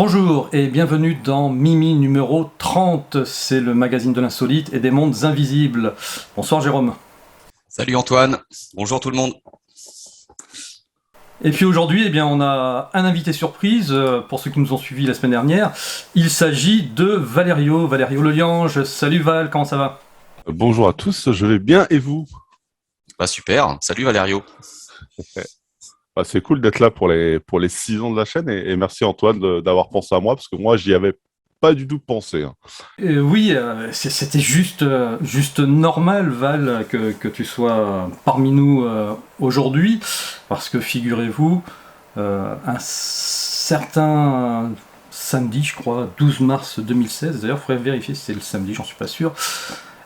Bonjour et bienvenue dans Mimi numéro 30, c'est le magazine de l'insolite et des mondes invisibles. Bonsoir Jérôme. Salut Antoine, bonjour tout le monde. Et puis aujourd'hui, on a un invité surprise, pour ceux qui nous ont suivis la semaine dernière. Il s'agit de Valerio Leliange. Salut Val, comment ça va? Bonjour à tous, je vais bien et vous? Bah super, salut Valerio. C'est cool d'être là pour les 6 ans de la chaîne et merci Antoine d'avoir pensé à moi parce que moi j'y avais pas du tout pensé, hein. Oui, c'était juste normal, Val, que tu sois parmi nous aujourd'hui, parce que figurez-vous, un certain samedi, je crois, 12 mars 2016, d'ailleurs, il faudrait vérifier si c'est le samedi, j'en suis pas sûr,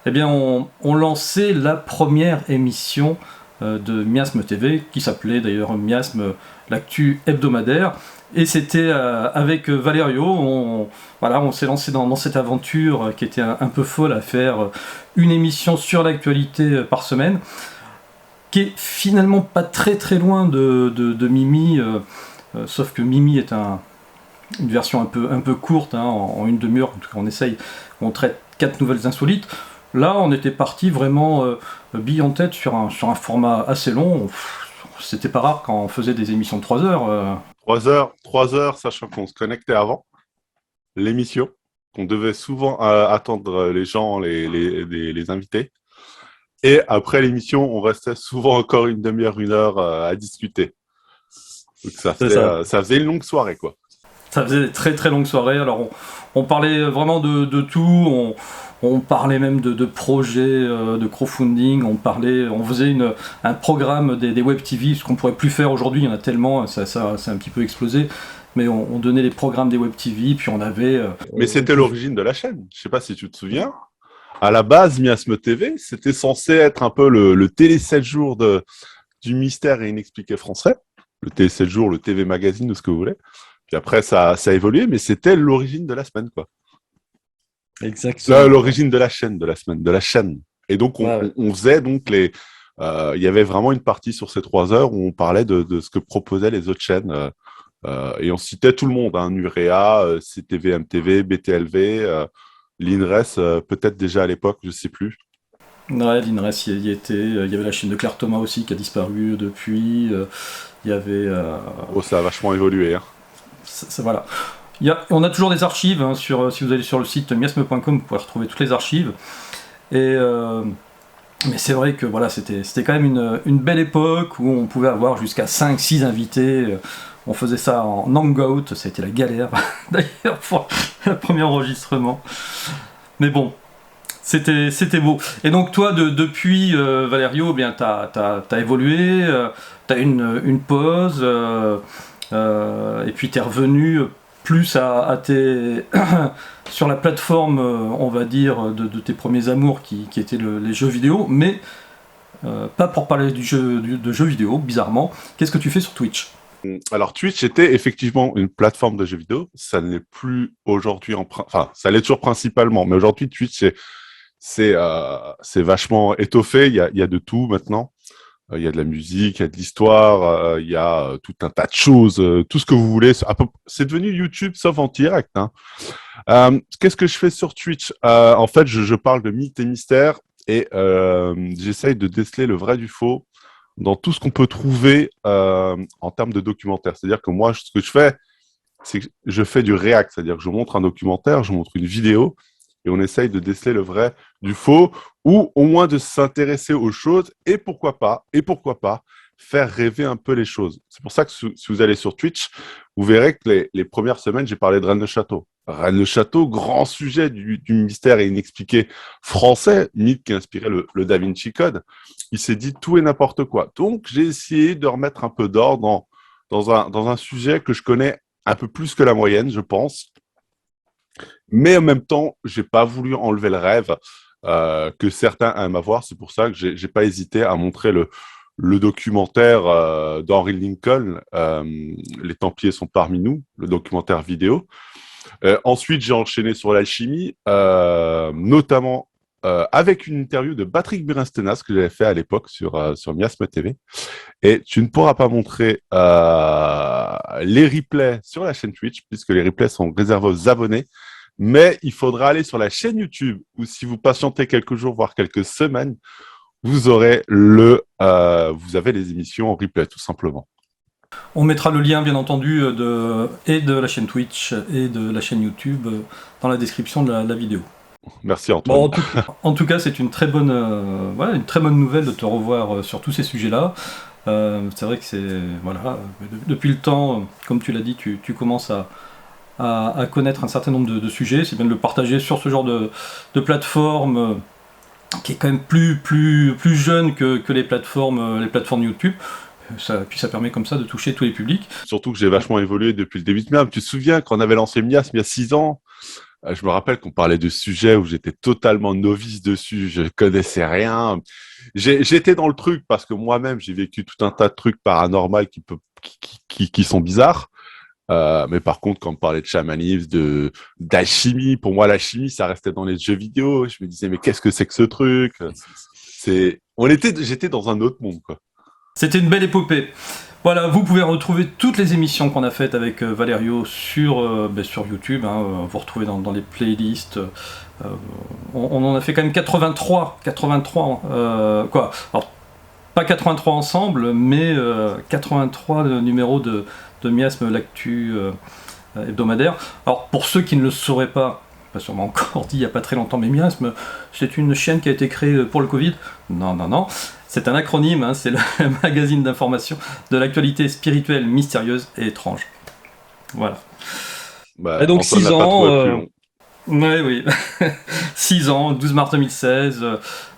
on lançait la première émission de Miasme TV, qui s'appelait d'ailleurs Miasme, l'actu hebdomadaire. Et c'était avec Valerio, on s'est lancé dans cette aventure qui était un peu folle à faire une émission sur l'actualité par semaine, qui est finalement pas très très loin de Mimi, sauf que Mimi est une version un peu courte, hein, en une demi-heure, en tout cas on essaye, on traite 4 nouvelles insolites. Là, on était parti vraiment bille en tête sur un format assez long. C'était pas rare quand on faisait des émissions de 3 heures. 3 heures, sachant qu'on se connectait avant l'émission, qu'on devait souvent attendre les gens, les invités. Et après l'émission, on restait souvent encore une demi-heure, 1 heure à discuter. Donc C'est ça. ça faisait une longue soirée, quoi. Ça faisait des très très longues soirées. Alors on parlait vraiment de tout. On parlait même de projets de crowdfunding. On faisait un programme des web TV, ce qu'on pourrait plus faire aujourd'hui. Il y en a tellement, ça a un petit peu explosé. Mais on donnait les programmes des web TV, puis on avait. Mais c'était l'origine de la chaîne. Je sais pas si tu te souviens. À la base, Miasme TV, c'était censé être un peu le télé 7 jours du mystère et inexpliqué français. Le télé 7 jours, le TV magazine, ou ce que vous voulez. Puis après, ça a évolué, mais c'était l'origine de la semaine, quoi. Exactement. L'origine de la chaîne, de la semaine, de la chaîne. Et donc, Ouais, ouais. on faisait donc il y avait vraiment une partie sur ces 3 heures où on parlait de ce que proposaient les autres chaînes. Et on citait tout le monde, hein, Nurea, CTV, MTV, BTLV, l'INRES, peut-être déjà à l'époque, je sais plus. Ouais, l'INRES y était. Il y avait la chaîne de Claire Thomas aussi qui a disparu depuis. Il y avait. Oh, ça a vachement évolué, hein. Voilà. On a toujours des archives, hein, si vous allez sur le site miasme.com, vous pouvez retrouver toutes les archives. Et, mais c'est vrai que voilà, c'était quand même une belle époque où on pouvait avoir jusqu'à 5-6 invités. On faisait ça en hangout, ça a été la galère d'ailleurs pour le premier enregistrement. Mais bon, c'était beau. Et donc toi, depuis Valerio, t'as évolué, t'as une pause, et puis t'es revenu plus à tes sur la plateforme, on va dire, de tes premiers amours qui étaient les jeux vidéo, mais pas pour parler de jeux vidéo, bizarrement. Qu'est-ce que tu fais sur Twitch? Alors, Twitch était effectivement une plateforme de jeux vidéo. Ça ne l'est plus aujourd'hui enfin, ça l'est toujours principalement, mais aujourd'hui, Twitch, c'est vachement étoffé. Il y a de tout maintenant. Il y a de la musique, il y a de l'histoire, il y a tout un tas de choses, tout ce que vous voulez. C'est devenu YouTube, sauf en direct, hein. Qu'est-ce que je fais sur Twitch? En fait, je parle de mythes et mystères et j'essaye de déceler le vrai du faux dans tout ce qu'on peut trouver en termes de documentaire. C'est-à-dire que moi, ce que je fais, c'est que je fais du react, c'est-à-dire que je montre un documentaire, je montre une vidéo et on essaye de déceler le vrai du faux ou au moins de s'intéresser aux choses et pourquoi pas faire rêver un peu les choses. C'est pour ça que si vous allez sur Twitch, vous verrez que les premières semaines, j'ai parlé de Rennes le Château. Rennes le Château, grand sujet du mystère et inexpliqué français, mythe qui a inspiré le Da Vinci Code. Il s'est dit tout et n'importe quoi. Donc, j'ai essayé de remettre un peu d'ordre dans un sujet que je connais un peu plus que la moyenne, je pense. Mais en même temps, j'ai pas voulu enlever le rêve que certains aiment avoir. C'est pour ça que j'ai pas hésité à montrer le documentaire d'Henry Lincoln, Les Templiers sont parmi nous, le documentaire vidéo. Ensuite, j'ai enchaîné sur l'alchimie, notamment avec une interview de Patrick Burinstenas que j'avais fait à l'époque sur Miasme TV. Et tu ne pourras pas montrer les replays sur la chaîne Twitch, puisque les replays sont réservés aux abonnés. Mais il faudra aller sur la chaîne YouTube, où si vous patientez quelques jours, voire quelques semaines, vous avez les émissions en replay, tout simplement. On mettra le lien, bien entendu, et de la chaîne Twitch et de la chaîne YouTube dans la description de la vidéo. Merci Antoine. Bon, en tout cas, c'est une très bonne nouvelle de te revoir sur tous ces sujets-là. C'est vrai que depuis le temps, comme tu l'as dit, tu commences à connaître un certain nombre de sujets. C'est bien de le partager sur ce genre de plateforme qui est quand même plus jeune que les plateformes YouTube. Puis ça permet comme ça de toucher tous les publics. Surtout que j'ai vachement évolué depuis le début de Miasme. Tu te souviens quand on avait lancé Miasme il y a 6 ans, je me rappelle qu'on parlait de sujets où j'étais totalement novice dessus, je connaissais rien. J'étais dans le truc parce que moi-même j'ai vécu tout un tas de trucs paranormaux qui sont bizarres. Mais par contre, quand on parlait de chamanisme, d'alchimie, pour moi l'alchimie ça restait dans les jeux vidéo. Je me disais mais qu'est-ce que c'est que ce truc ? J'étais dans un autre monde quoi. C'était une belle épopée. Voilà, vous pouvez retrouver toutes les émissions qu'on a faites avec Valerio sur YouTube. Vous retrouvez dans les playlists. On en a fait quand même 83. Alors, pas 83 ensemble, mais 83 numéros de Miasme, l'actu hebdomadaire. Alors, pour ceux qui ne le sauraient pas sûrement encore dit il n'y a pas très longtemps, mais Miasme, c'est une chaîne qui a été créée pour le Covid. Non. C'est un acronyme, c'est le magazine d'information de l'actualité spirituelle, mystérieuse et étrange. Voilà. Et donc 6 ans. Oui. 6 ans, 12 mars 2016.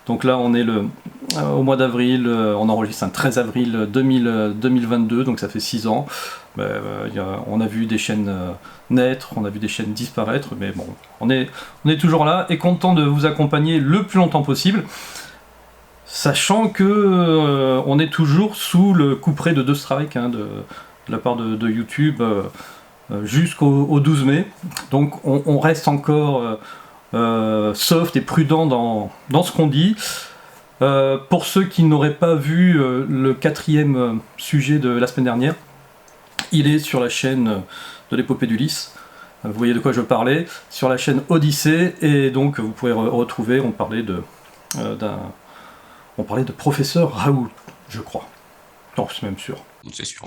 Donc là, on est au mois d'avril. On enregistre un 13 avril 2022, donc ça fait 6 ans. On a vu des chaînes naître, on a vu des chaînes disparaître, mais bon, on est toujours là et content de vous accompagner le plus longtemps possible. Sachant que on est toujours sous le couperet de 2 strikes de la part de YouTube jusqu'au 12 mai. Donc on reste encore soft et prudent dans ce qu'on dit. Pour ceux qui n'auraient pas vu le 4e sujet de la semaine dernière, il est sur la chaîne de l'épopée d'Ulysse. Vous voyez de quoi je parlais, sur la chaîne Odyssée, et donc vous pouvez retrouver, on parlait de professeur Raoult, je crois. Non, c'est même sûr. C'est sûr.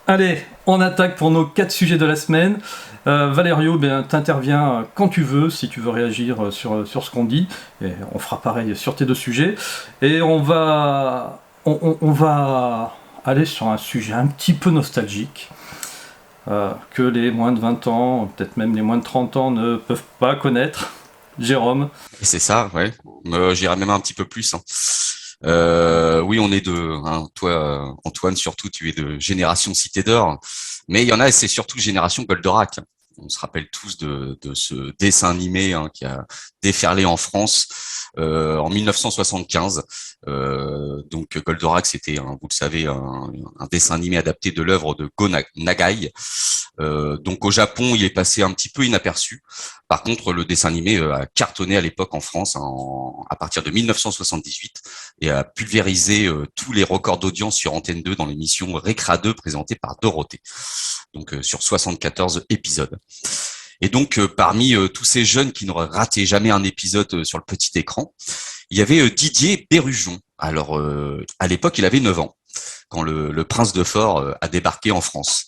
Allez, on attaque pour nos 4 sujets de la semaine. Valerio, t'interviens quand tu veux, si tu veux réagir sur ce qu'on dit. Et on fera pareil sur tes 2 sujets. Et on va aller sur un sujet un petit peu nostalgique, que les moins de 20 ans, peut-être même les moins de 30 ans ne peuvent pas connaître. Jérôme. C'est ça, ouais. J'irais même un petit peu plus. Oui, on est toi, Antoine, surtout, tu es de génération Cité d'Or. Mais il y en a, c'est surtout génération Goldorak. On se rappelle tous de ce dessin animé qui a déferlé en France en 1975. Donc Goldorak, c'était, vous le savez, un dessin animé adapté de l'œuvre de Go Nagai. Donc au Japon, il est passé un petit peu inaperçu. Par contre, le dessin animé a cartonné à l'époque en France à partir de 1978 et a pulvérisé tous les records d'audience sur Antenne 2 dans l'émission Récra 2 présentée par Dorothée. Donc sur 74 épisodes. Et donc parmi tous ces jeunes qui n'auraient raté jamais un épisode sur le petit écran, il y avait Didier Berrujon. Alors à l'époque, il avait 9 ans quand le Prince de Fort a débarqué en France.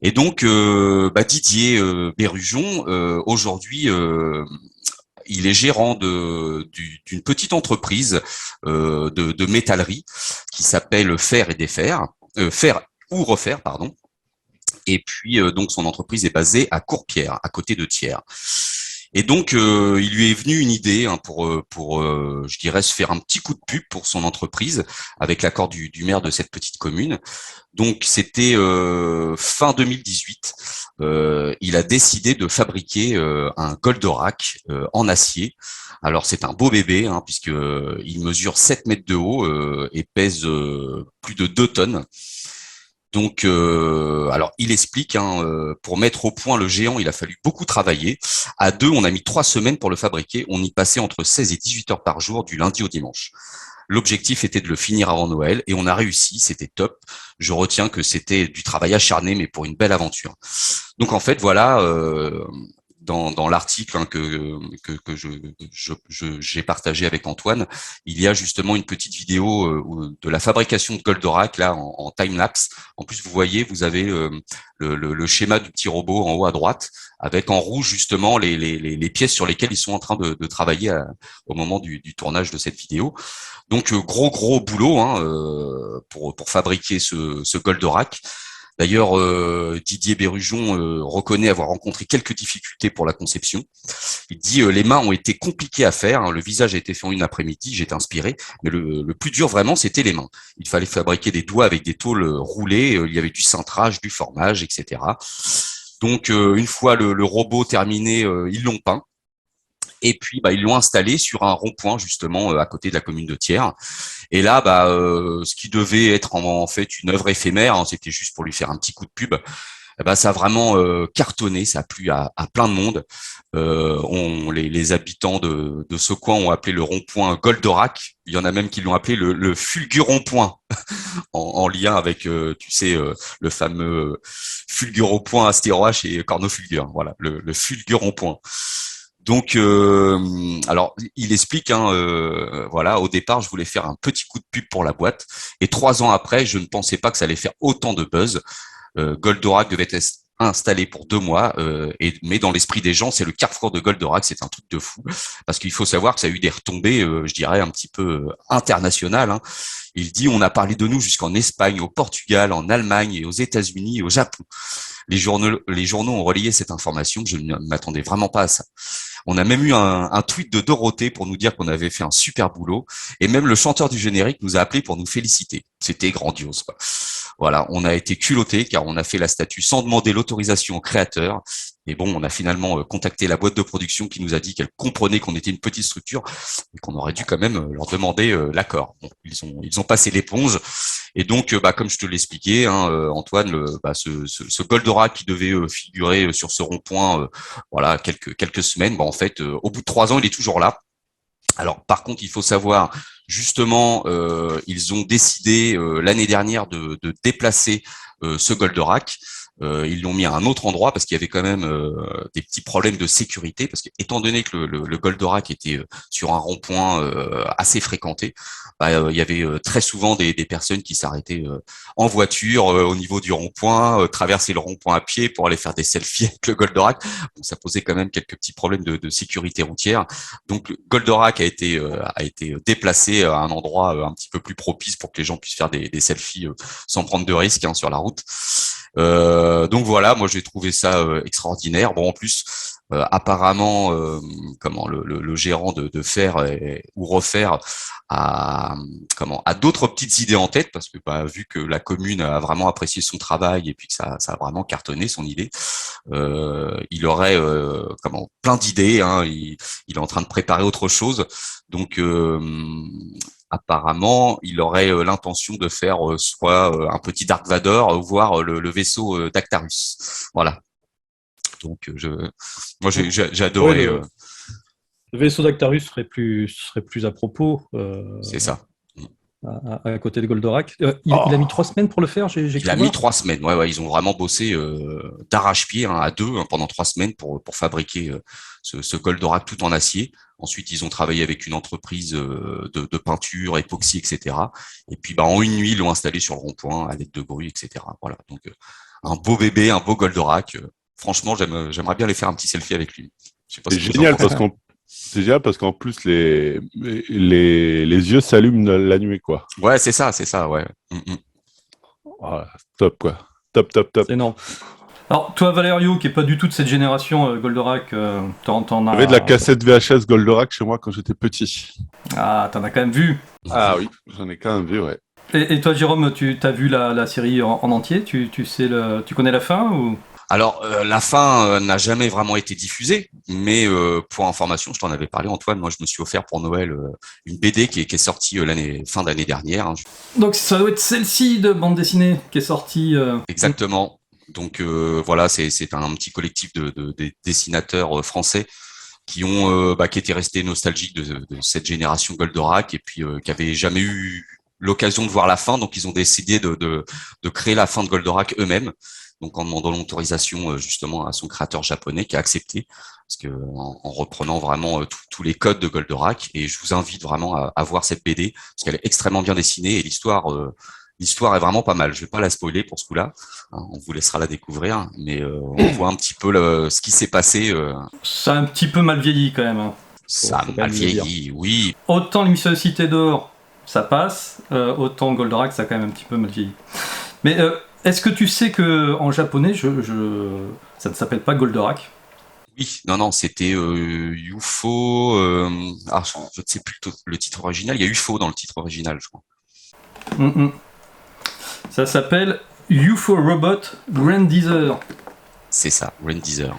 Et donc Didier Berrujon, aujourd'hui, il est gérant d'une petite entreprise de métallerie qui s'appelle Fer et Défaire, Faire ou Refaire, pardon. Et puis donc son entreprise est basée à Courpierre, à côté de Thiers. Et donc il lui est venu une idée pour je dirais se faire un petit coup de pub pour son entreprise avec l'accord du maire de cette petite commune. Donc c'était fin 2018. Il a décidé de fabriquer un Goldorak en acier. Alors c'est un beau bébé puisque il mesure 7 mètres de haut et pèse plus de 2 tonnes. Donc, alors il explique, pour mettre au point le géant, il a fallu beaucoup travailler. À deux, on a mis 3 semaines pour le fabriquer. On y passait entre 16 et 18 heures par jour, du lundi au dimanche. L'objectif était de le finir avant Noël et on a réussi, c'était top. Je retiens que c'était du travail acharné, mais pour une belle aventure. Donc en fait, voilà, dans l'article que j'ai partagé avec Antoine, il y a justement une petite vidéo de la fabrication de Goldorak là en time lapse. En plus, vous voyez, vous avez le schéma du petit robot en haut à droite, avec en rouge justement les pièces sur lesquelles ils sont en train de travailler au moment du tournage de cette vidéo. Donc gros boulot pour fabriquer ce Goldorak. D'ailleurs, Didier Berrujon reconnaît avoir rencontré quelques difficultés pour la conception. Il dit les mains ont été compliquées à faire, le visage a été fait en une après-midi, j'étais inspiré, mais le plus dur vraiment c'était les mains. Il fallait fabriquer des doigts avec des tôles roulées, il y avait du cintrage, du formage, etc. Donc une fois le robot terminé, ils l'ont peint. Et puis, ils l'ont installé sur un rond-point justement à côté de la commune de Thiers. Et là, ce qui devait être en fait une œuvre éphémère, c'était juste pour lui faire un petit coup de pub. Ça a vraiment cartonné, ça a plu à plein de monde. Les habitants de ce coin ont appelé le rond-point Goldorak. Il y en a même qui l'ont appelé le fulguron-point, en lien avec, le fameux fulguron-point Astéroche et Cornofulgur. Voilà, le fulguron-point. Donc, alors, il explique, voilà, au départ, je voulais faire un petit coup de pub pour la boîte, et 3 ans après, je ne pensais pas que ça allait faire autant de buzz. Goldorak devait être installé pour 2 mois, mais dans l'esprit des gens, c'est le Carrefour de Goldorak, c'est un truc de fou, parce qu'il faut savoir que ça a eu des retombées, je dirais, un petit peu internationales. Il dit, on a parlé de nous jusqu'en Espagne, au Portugal, en Allemagne, et aux États-Unis, et au Japon. Les journaux ont relayé cette information, je ne m'attendais vraiment pas à ça. On a même eu un tweet de Dorothée pour nous dire qu'on avait fait un super boulot. Et même le chanteur du générique nous a appelé pour nous féliciter. C'était grandiose, quoi. Voilà, on a été culottés car on a fait la statue sans demander l'autorisation au créateur. Et bon, on a finalement contacté la boîte de production qui nous a dit qu'elle comprenait qu'on était une petite structure et qu'on aurait dû quand même leur demander l'accord. Bon, ils ont passé l'éponge. Et donc, comme je te l'expliquais, Antoine, ce Goldorak qui devait figurer sur ce rond-point, voilà, quelques semaines, en fait, au bout de 3 ans, il est toujours là. Alors, par contre, il faut savoir, justement, ils ont décidé l'année dernière de déplacer ce Goldorak. Ils l'ont mis à un autre endroit parce qu'il y avait quand même des petits problèmes de sécurité. Parce que, étant donné que le Goldorak était sur un rond-point assez fréquenté, il y avait très souvent des personnes qui s'arrêtaient en voiture au niveau du rond-point, traverser le rond-point à pied pour aller faire des selfies avec le Goldorak. Donc, ça posait quand même quelques petits problèmes de sécurité routière. Donc, le Goldorak a été déplacé à un endroit un petit peu plus propice pour que les gens puissent faire des selfies sans prendre de risques sur la route. Donc voilà, moi j'ai trouvé ça extraordinaire. Bon, en plus, apparemment, le gérant de faire ou refaire a d'autres petites idées en tête parce que vu que la commune a vraiment apprécié son travail et puis que ça a vraiment cartonné son idée, il aurait plein d'idées. Il est en train de préparer autre chose. Donc apparemment, il aurait l'intention de faire soit un petit Dark Vador, voire le vaisseau d'Actarus. Voilà. Donc, j'ai adoré. Ouais, le vaisseau d'Actarus serait plus à propos. C'est ça. À côté de Goldorak. Il a mis 3 semaines pour le faire, Il a mis 3 semaines. Ouais, ils ont vraiment bossé d'arrache-pied à deux pendant 3 semaines pour fabriquer ce Goldorak tout en acier. Ensuite, ils ont travaillé avec une entreprise de peinture, époxy, etc. Et puis, en une nuit, ils l'ont installé sur le rond-point à l'aide de bruit, etc. Voilà. Donc, un beau bébé, un beau Goldorak. Franchement, j'aimerais bien aller faire un petit selfie avec lui. Je sais pas C'est génial parce qu'en plus les yeux s'allument la nuit, quoi. Ouais, c'est ça, ouais. Ah, top, quoi. Top. C'est énorme. Alors, toi, Valerio, qui est pas du tout de cette génération Goldorak, t'en as... J'avais de la cassette VHS Goldorak chez moi quand j'étais petit. Ah, t'en as quand même vu. Ah oui, j'en ai quand même vu, ouais. Et toi, Jérôme, tu as vu la série en entier? Tu connais la fin ou... Alors, la fin n'a jamais vraiment été diffusée, mais pour information, je t'en avais parlé, Antoine. Moi, je me suis offert pour Noël une BD qui est sortie fin d'année dernière, hein. Donc ça doit être celle-ci de bande dessinée qui est sortie. Exactement. Donc voilà, c'est un petit collectif de dessinateurs français qui étaient restés nostalgiques de cette génération Goldorak et puis qui avaient jamais eu l'occasion de voir la fin, donc ils ont décidé de créer la fin de Goldorak eux-mêmes, donc en demandant l'autorisation justement à son créateur japonais qui a accepté, parce que en reprenant vraiment tous les codes de Goldorak. Et je vous invite vraiment à voir cette BD parce qu'elle est extrêmement bien dessinée et l'histoire est vraiment pas mal. Je vais pas la spoiler pour ce coup-là, hein, on vous laissera la découvrir, mais on voit un petit peu ce qui s'est passé. Ça a un petit peu mal vieilli quand même. Hein. Ça a Faut quand mal même le dire. vieilli, oui. Autant l'émission de Cité d'Or, ça passe, autant Goldorak, ça a quand même un petit peu mal vieilli. Mais est-ce que tu sais que en japonais, ça ne s'appelle pas Goldorak? Oui, non, c'était UFO. Je ne sais plus le titre original. Il y a UFO dans le titre original, je crois. Mm-mm. Ça s'appelle UFO Robot Grandizer. C'est ça, Randizer.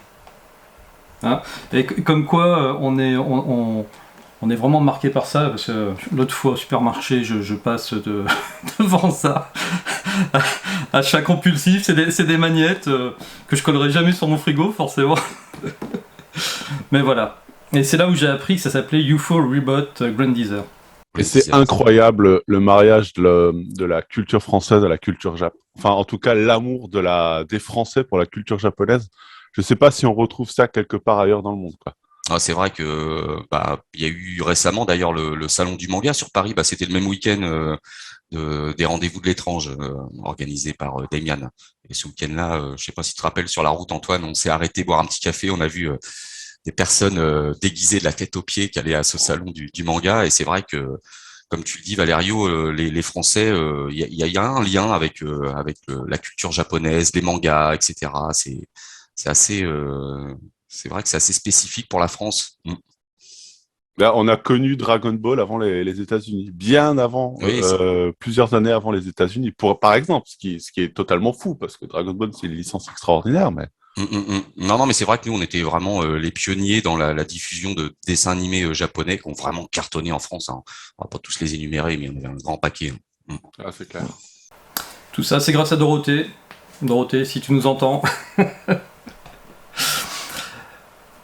Hein, et comme quoi, on est vraiment marqué par ça, parce que l'autre fois au supermarché, je passe devant ça. Achat compulsif, c'est des magnettes que je collerai jamais sur mon frigo, forcément. Mais voilà. Et c'est là où j'ai appris que ça s'appelait UFO Robot Grandizer. Et c'est incroyable le mariage de la culture française à la culture japonaise. Enfin, en tout cas, l'amour des Français pour la culture japonaise. Je sais pas si on retrouve ça quelque part ailleurs dans le monde, quoi. Ah, c'est vrai que il y a eu récemment d'ailleurs le salon du manga sur Paris. C'était le même week-end des rendez-vous de l'étrange organisé par Damian. Et ce week-end-là, je sais pas si tu te rappelles, sur la route, Antoine, on s'est arrêté boire un petit café. On a vu des personnes déguisées de la tête aux pieds qui allaient à ce salon du manga. Et c'est vrai que, comme tu le dis, Valerio, les Français, il y a un lien avec la culture japonaise, les mangas, etc. C'est assez, c'est vrai que c'est assez spécifique pour la France. Mm. Là, on a connu Dragon Ball avant les États-Unis, bien avant, Oui, plusieurs années avant les États-Unis. Par exemple, ce qui est totalement fou, parce que Dragon Ball, c'est une licence extraordinaire, mais Non, mais c'est vrai que nous, on était vraiment les pionniers dans la diffusion de dessins animés japonais qui ont vraiment cartonné en France, hein. On va pas tous les énumérer, mais il y en avait un grand paquet, hein. ah, c'est clair. Tout ça, c'est grâce à Dorothée. Dorothée, si tu nous entends.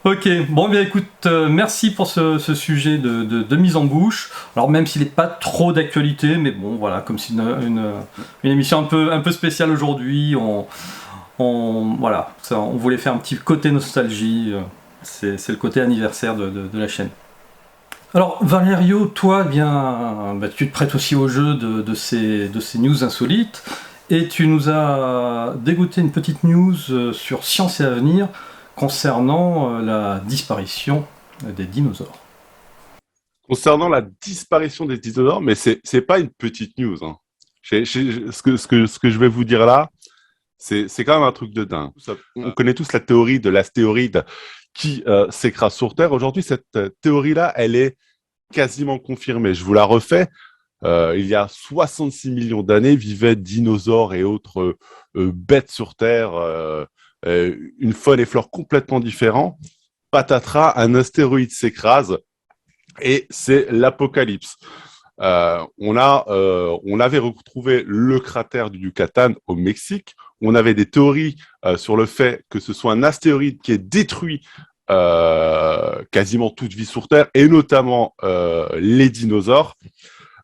Ok, bon bien écoute, merci pour ce sujet de mise en bouche. Alors même s'il n'est pas trop d'actualité, mais bon voilà, comme c'est une émission un peu spéciale aujourd'hui, voilà, on voulait faire un petit côté nostalgie, c'est le côté anniversaire de la chaîne. Alors Valerio, toi, tu te prêtes aussi au jeu de ces news insolites, et tu nous as dégoté une petite news sur Science et Avenir, concernant la disparition des dinosaures. Concernant la disparition des dinosaures, mais c'est pas une petite news, hein. Ce que je vais vous dire là, c'est quand même un truc de dingue. On connaît tous la théorie de l'astéroïde qui s'écrase sur Terre. Aujourd'hui, cette théorie-là, elle est quasiment confirmée. Je vous la refais. Il y a 66 millions d'années, vivaient dinosaures et autres bêtes sur Terre, une faune et flore complètement différents. Patatras, un astéroïde s'écrase et c'est l'apocalypse. On avait retrouvé le cratère du Yucatan au Mexique. On avait des théories sur le fait que ce soit un astéroïde qui ait détruit quasiment toute vie sur Terre, et notamment les dinosaures.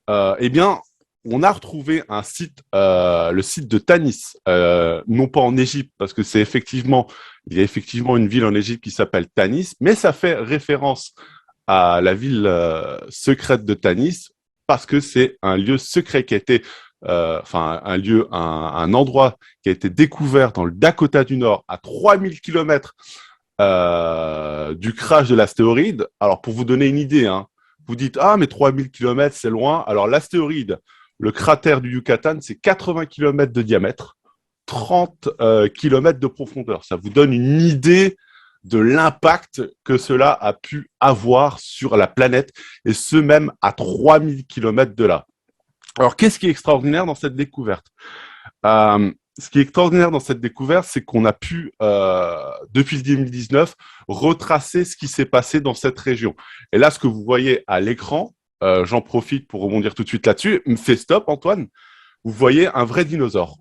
Eh bien, on a retrouvé un site, le site de Tanis, non pas en Égypte, parce que il y a effectivement une ville en Égypte qui s'appelle Tanis, mais ça fait référence à la ville secrète de Tanis, parce que c'est un lieu secret qui a été, un endroit qui a été découvert dans le Dakota du Nord, à 3000 km du crash de l'astéroïde. Alors, pour vous donner une idée, hein, vous dites, ah, mais 3000 km, c'est loin. Alors, l'astéroïde, le cratère du Yucatan, c'est 80 km de diamètre, 30 km de profondeur. Ça vous donne une idée de l'impact que cela a pu avoir sur la planète, et ce même à 3000 km de là. Alors, qu'est-ce qui est extraordinaire dans cette découverte ? ce qui est extraordinaire dans cette découverte, c'est qu'on a pu, depuis 2019, retracer ce qui s'est passé dans cette région. Et là, ce que vous voyez à l'écran, j'en profite pour rebondir tout de suite là-dessus. Me fait stop, Antoine. Vous voyez un vrai dinosaure.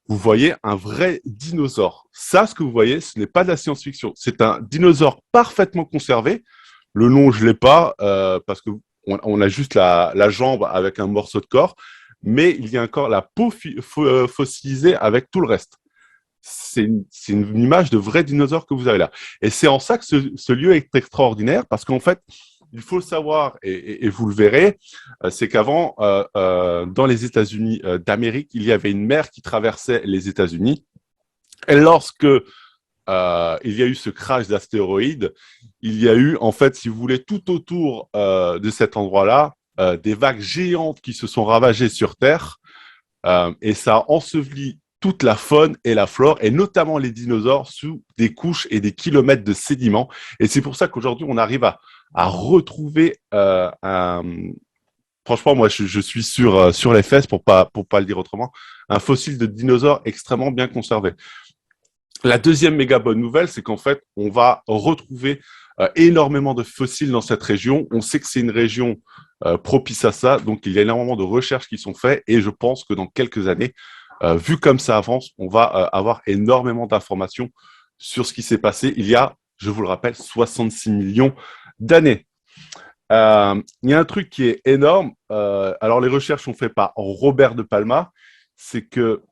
Vous voyez un vrai dinosaure. Ça, ce que vous voyez, ce n'est pas de la science-fiction. C'est un dinosaure parfaitement conservé. Le nom, je l'ai pas parce que on a juste la jambe avec un morceau de corps, mais il y a encore la peau fossilisée avec tout le reste. C'est une image de vrai dinosaure que vous avez là. Et c'est en ça que ce lieu est extraordinaire parce qu'en fait, il faut le savoir, et vous le verrez, c'est qu'avant, dans les États-Unis d'Amérique, il y avait une mer qui traversait les États-Unis. Et lorsque il y a eu ce crash d'astéroïdes, il y a eu, en fait, si vous voulez, tout autour de cet endroit-là, des vagues géantes qui se sont ravagées sur Terre, et ça a enseveli toute la faune et la flore, et notamment les dinosaures, sous des couches et des kilomètres de sédiments. Et c'est pour ça qu'aujourd'hui, on arrive à retrouver un... Franchement, moi, je suis sur les fesses, pour pas le dire autrement, un fossile de dinosaure extrêmement bien conservé. La deuxième méga bonne nouvelle, c'est qu'en fait, on va retrouver énormément de fossiles dans cette région. On sait que c'est une région propice à ça, donc il y a énormément de recherches qui sont faites, et je pense que dans quelques années, vu comme ça avance, on va avoir énormément d'informations sur ce qui s'est passé il y a, je vous le rappelle, 66 millions d'années. Il y a un truc qui est énorme. Alors, les recherches sont faites par Robert de Palma. C'est que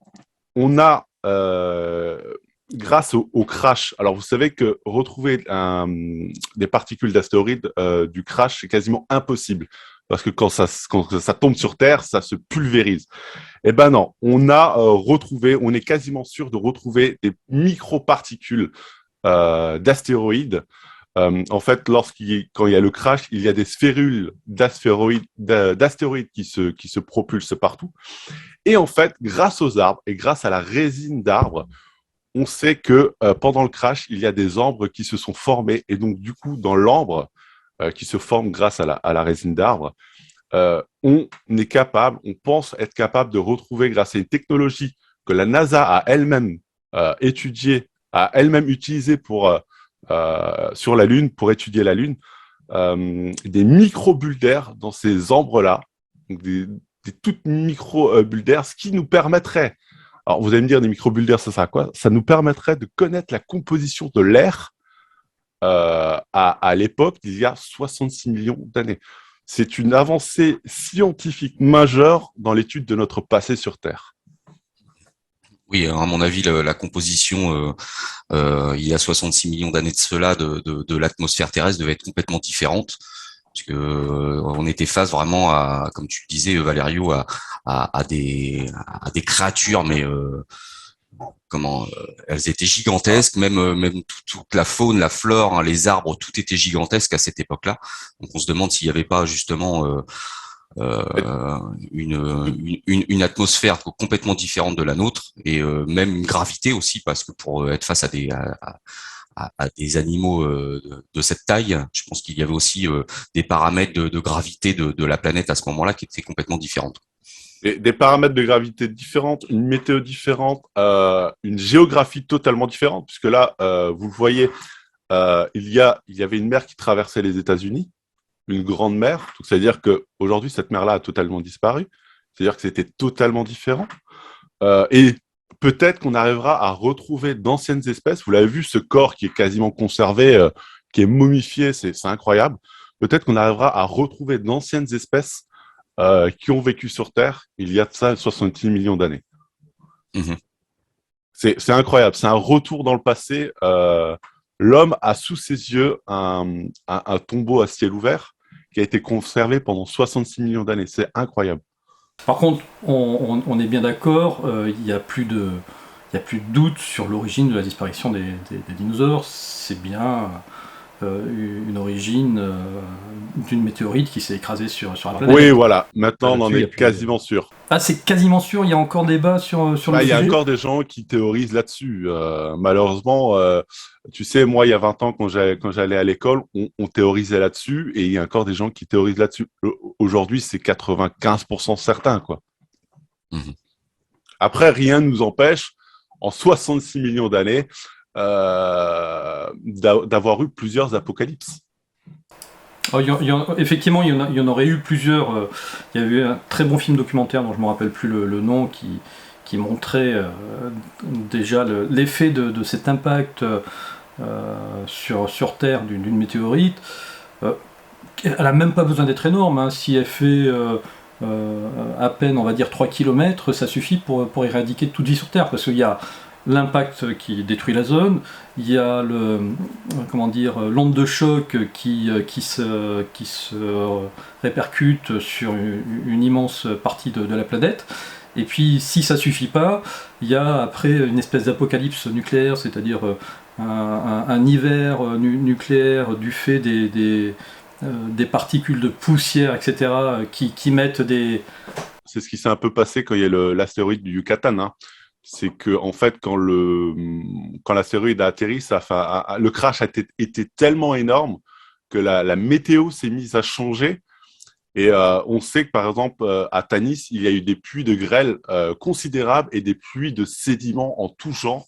on a, grâce au crash, alors vous savez que retrouver des particules d'astéroïdes du crash, c'est quasiment impossible. Parce que quand ça tombe sur Terre, ça se pulvérise. Eh ben non, on a retrouvé, on est quasiment sûr de retrouver des microparticules d'astéroïdes. En fait, quand il y a le crash, il y a des sphérules d'astéroïdes qui se propulsent partout. Et en fait, grâce aux arbres et grâce à la résine d'arbres, on sait que pendant le crash, il y a des ambres qui se sont formés. Et donc, du coup, dans l'ambre qui se forme grâce à la résine d'arbre, on pense être capable de retrouver, grâce à une technologie que la NASA a elle-même étudiée, a elle-même utilisée sur la Lune, pour étudier la Lune, des micro-bulles d'air dans ces ambres-là, donc des toutes micro-bulles d'air, ce qui nous permettrait, alors vous allez me dire, des micro-bulles d'air, ça sert à quoi? Ça nous permettrait de connaître la composition de l'air à l'époque d'il y a 66 millions d'années. C'est une avancée scientifique majeure dans l'étude de notre passé sur Terre. Oui, à mon avis, la composition, il y a 66 millions d'années de cela, de l'atmosphère terrestre devait être complètement différente, parce que on était face vraiment à, comme tu le disais, Valerio, à des créatures, mais elles étaient gigantesques, même toute la faune, la flore, hein, les arbres, tout était gigantesque à cette époque-là. Donc on se demande s'il n'y avait pas justement une atmosphère complètement différente de la nôtre, et même une gravité aussi, parce que pour être face à des animaux de cette taille, je pense qu'il y avait aussi des paramètres de gravité de la planète à ce moment-là qui étaient complètement différentes. Des paramètres de gravité différentes, une météo différente, une géographie totalement différente, puisque là, vous le voyez, il y avait une mer qui traversait les États-Unis, une grande mer. Donc, c'est-à-dire qu'aujourd'hui, cette mer-là a totalement disparu. C'est-à-dire que c'était totalement différent. Et peut-être qu'on arrivera à retrouver d'anciennes espèces. Vous l'avez vu, ce corps qui est quasiment conservé, qui est momifié, c'est incroyable. Peut-être qu'on arrivera à retrouver d'anciennes espèces qui ont vécu sur Terre il y a de ça 66 millions d'années. Mmh. C'est incroyable. C'est un retour dans le passé. L'homme a sous ses yeux un tombeau à ciel ouvert qui a été conservé pendant 66 millions d'années. C'est incroyable. Par contre, on est bien d'accord, il n'y a plus de doute sur l'origine de la disparition des dinosaures. C'est bien une origine d'une météorite qui s'est écrasée sur la planète. Oui, voilà. Maintenant, on en est quasiment sûr. Ah, c'est quasiment sûr. Il y a encore débat sur le sujet. Il y a encore des gens qui théorisent là-dessus. Malheureusement, tu sais, moi, il y a 20 ans, quand j'allais à l'école, on théorisait là-dessus, et il y a encore des gens qui théorisent là-dessus. Aujourd'hui, c'est 95% certain, quoi. Mmh. Après, rien ne nous empêche, en 66 millions d'années, d'avoir eu plusieurs apocalypses. Effectivement, il y en aurait eu plusieurs. Il y a eu un très bon film documentaire dont je ne me rappelle plus le nom qui montrait déjà l'effet de cet impact sur Terre d'une météorite. Elle n'a même pas besoin d'être énorme. Hein. Si elle fait à peine, on va dire, 3 km, ça suffit pour éradiquer toute vie sur Terre. Parce qu'il y a l'impact qui détruit la zone, il y a l'onde de choc qui se répercute sur une immense partie de la planète. Et puis, si ça suffit pas, il y a après une espèce d'apocalypse nucléaire, c'est-à-dire un hiver nucléaire du fait des particules de poussière, etc., qui mettent des... C'est ce qui s'est un peu passé quand il y a l'astéroïde du Yucatan. Hein. C'est que en fait, quand l'astéroïde a atterri, le crash a été tellement énorme que la météo s'est mise à changer. Et on sait que, par exemple, à Tanis, il y a eu des pluies de grêle considérables et des pluies de sédiments en tout genre.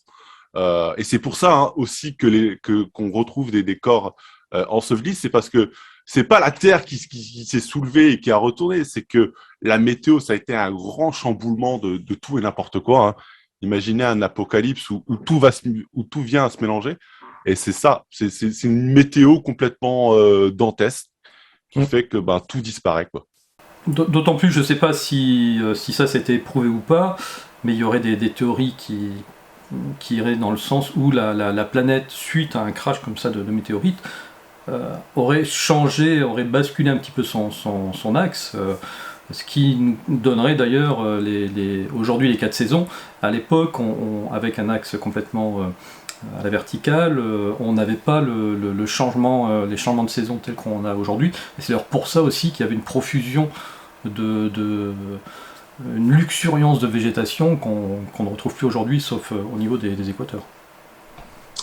Et c'est pour ça aussi qu'on retrouve des corps ensevelis. C'est parce que c'est pas la Terre qui s'est soulevée et qui a retourné. C'est que la météo, ça a été un grand chamboulement de tout et n'importe quoi. Hein. Imaginez un apocalypse où tout vient à se mélanger. Et c'est ça. C'est une météo complètement dantesque qui fait que tout disparaît, quoi. D'autant plus, je ne sais pas si ça s'était prouvé ou pas, mais il y aurait des théories qui iraient dans le sens où la planète, suite à un crash comme ça de météorite, aurait changé, aurait basculé un petit peu son axe, ce qui nous donnerait d'ailleurs aujourd'hui les 4 saisons. À l'époque, avec un axe complètement à la verticale, on n'avait pas les changements de saison tels qu'on a aujourd'hui. Et c'est d'ailleurs pour ça aussi qu'il y avait une profusion une luxuriance de végétation qu'on ne retrouve plus aujourd'hui, sauf au niveau des équateurs.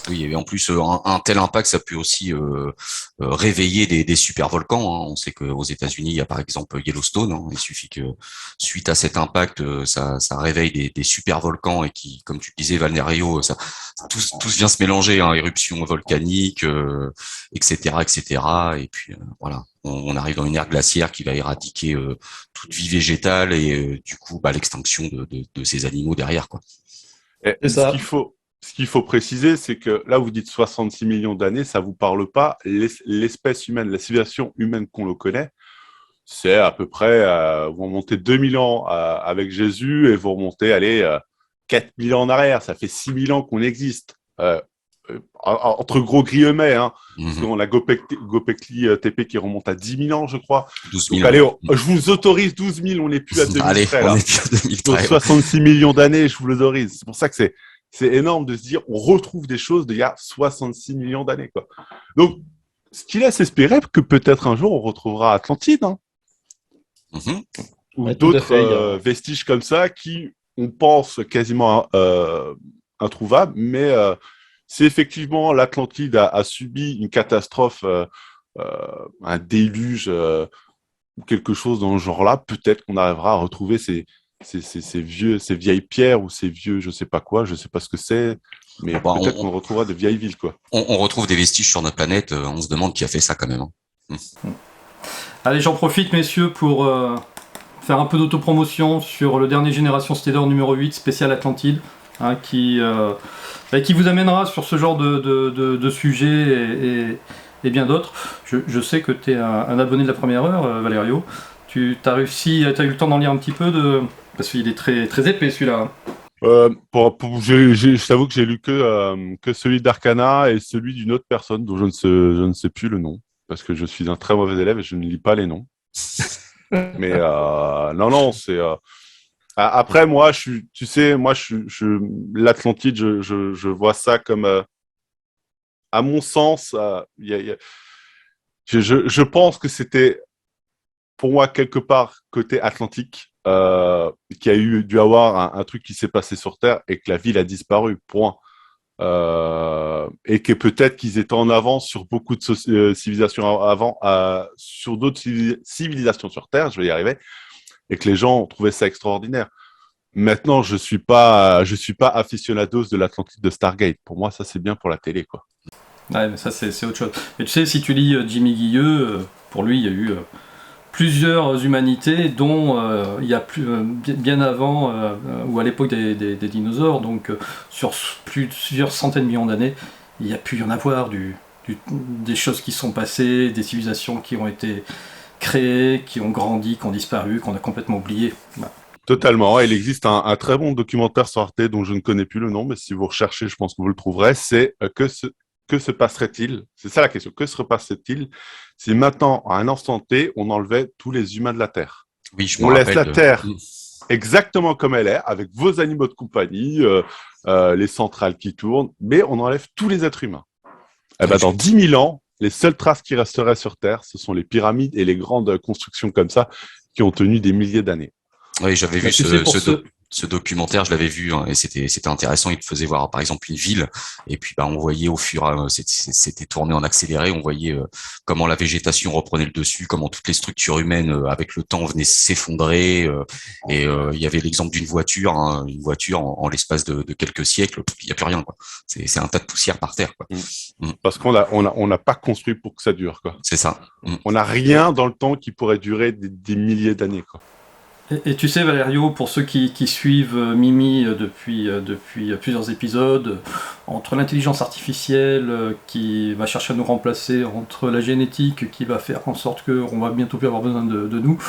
Oui, et en plus, un tel impact, ça peut aussi réveiller des super volcans. Hein. On sait qu'aux États-Unis, il y a par exemple Yellowstone. Hein. Il suffit que, suite à cet impact, ça réveille des super volcans et qui, comme tu le disais, Valnerio, tout vient se mélanger, hein, éruptions volcaniques, etc., etc. Et puis voilà, on arrive dans une ère glaciaire qui va éradiquer toute vie végétale et du coup, l'extinction de ces animaux derrière, quoi. Et ce qu'il faut préciser, c'est que là, vous dites 66 millions d'années, ça vous parle pas. L'espèce humaine, la civilisation humaine qu'on le connaît, c'est à peu près, vous remontez 2000 ans avec Jésus et vous remontez, 4000 ans en arrière. Ça fait 6000 ans qu'on existe. Entre gros guillemets, hein. Parce qu'on a Gopekli TP qui remonte à 10 000 ans, je crois. 12 000. Donc, allez, je vous autorise 12 000, on n'est plus à 2000 allez, près, on là. est plus à 2000 près. Donc, 66 millions d'années, je vous l'autorise. C'est pour ça que c'est énorme de se dire on retrouve des choses d'il y a 66 millions d'années, quoi. Donc, ce qui laisse espérer que peut-être un jour on retrouvera Atlantide, hein. Ou d'autres vestiges comme ça qui, on pense, quasiment introuvables, mais si effectivement l'Atlantide a subi une catastrophe, un déluge ou quelque chose dans ce genre-là, peut-être qu'on arrivera à retrouver ces vieilles pierres ou ces vieux, je sais pas quoi, je sais pas ce que c'est, mais peut-être qu'on retrouvera de vieilles villes, quoi. On retrouve des vestiges sur notre planète, on se demande qui a fait ça quand même. Hein. Allez, j'en profite, messieurs, pour faire un peu d'autopromotion sur le dernier Génération Stellar numéro 8, spécial Atlantide, hein, qui vous amènera sur ce genre de sujet et bien d'autres. Je sais que tu es un abonné de la première heure, Valerio. Tu as eu le temps d'en lire un petit peu, parce qu'il est très, très épais celui-là. Je t'avoue que j'ai lu que celui d'Arcana et celui d'une autre personne dont je ne sais plus le nom, parce que je suis un très mauvais élève et je ne lis pas les noms. Mais non, c'est... Après, moi, l'Atlantide, je vois ça comme... à mon sens, je pense que c'était, pour moi, quelque part, côté Atlantique, qu'il y a dû avoir un truc qui s'est passé sur Terre et que la ville a disparu, point. Et que peut-être qu'ils étaient en avance sur beaucoup de civilisations avant, sur d'autres civilisations sur Terre, je vais y arriver, et que les gens trouvaient ça extraordinaire. Maintenant, je suis pas aficionados de l'Atlantide de Stargate. Pour moi, ça c'est bien pour la télé, quoi. Ouais, mais ça, c'est autre chose. Mais tu sais, si tu lis Jimmy Guilleux, pour lui, il y a eu plusieurs humanités, dont il y a bien avant, ou à l'époque des dinosaures, donc sur plusieurs centaines de millions d'années, il y a pu y en avoir des choses qui sont passées, des civilisations qui ont été créées, qui ont grandi, qui ont disparu, qu'on a complètement oublié. Ouais. Totalement. Il existe un très bon documentaire sur Arte dont je ne connais plus le nom, mais si vous recherchez, je pense que vous le trouverez. C'est que se passerait-il? C'est ça la question. Que se repasserait-il si maintenant, à un instant T, on enlevait tous les humains de la Terre? Oui, je me On laisse rappelle la Terre exactement comme elle est, avec vos animaux de compagnie, les centrales qui tournent, mais on enlève tous les êtres humains. Eh ben, dans 10 000 ans, les seules traces qui resteraient sur Terre, ce sont les pyramides et les grandes constructions comme ça qui ont tenu des milliers d'années. Oui, j'avais vu Tu sais, pour ce documentaire, je l'avais vu, hein, et c'était intéressant. Il te faisait voir, par exemple, une ville, et puis on voyait au fur et à mesure, c'était tourné en accéléré, on voyait comment la végétation reprenait le dessus, comment toutes les structures humaines, avec le temps, venaient s'effondrer. Il y avait l'exemple d'une voiture, hein, une voiture en l'espace de quelques siècles, il n'y a plus rien, quoi. C'est un tas de poussière par terre, quoi. Parce qu'on n'a pas construit pour que ça dure, quoi. C'est ça. On n'a rien dans le temps qui pourrait durer des milliers d'années, quoi. Et tu sais, Valerio, pour ceux qui suivent Mimi depuis plusieurs épisodes, entre l'intelligence artificielle qui va chercher à nous remplacer, entre la génétique qui va faire en sorte qu'on va bientôt plus avoir besoin de nous,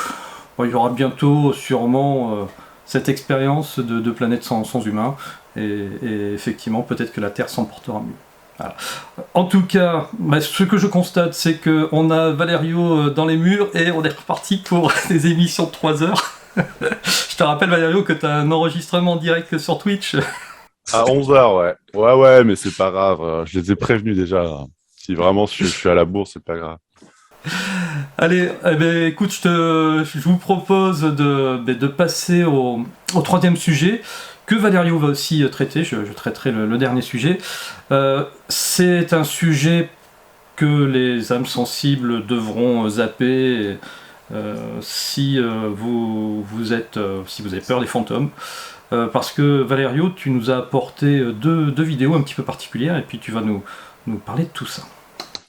bon, il y aura bientôt sûrement cette expérience de planète sans humains, et effectivement, peut-être que la Terre s'en portera mieux. Voilà. En tout cas, ce que je constate, c'est qu'on a Valerio dans les murs et on est reparti pour des émissions de 3 heures. Je te rappelle, Valerio, que tu as un enregistrement direct sur Twitch. À 11h, ouais. Ouais, mais c'est pas grave. Je les ai prévenus déjà. Si vraiment je suis à la bourse, c'est pas grave. Allez, écoute, je vous propose de passer au troisième sujet, que Valerio va aussi traiter. Je traiterai le dernier sujet. C'est un sujet que les âmes sensibles devront zapper si vous avez peur des fantômes. Parce que Valerio, tu nous as apporté deux vidéos un petit peu particulières et puis tu vas nous parler de tout ça.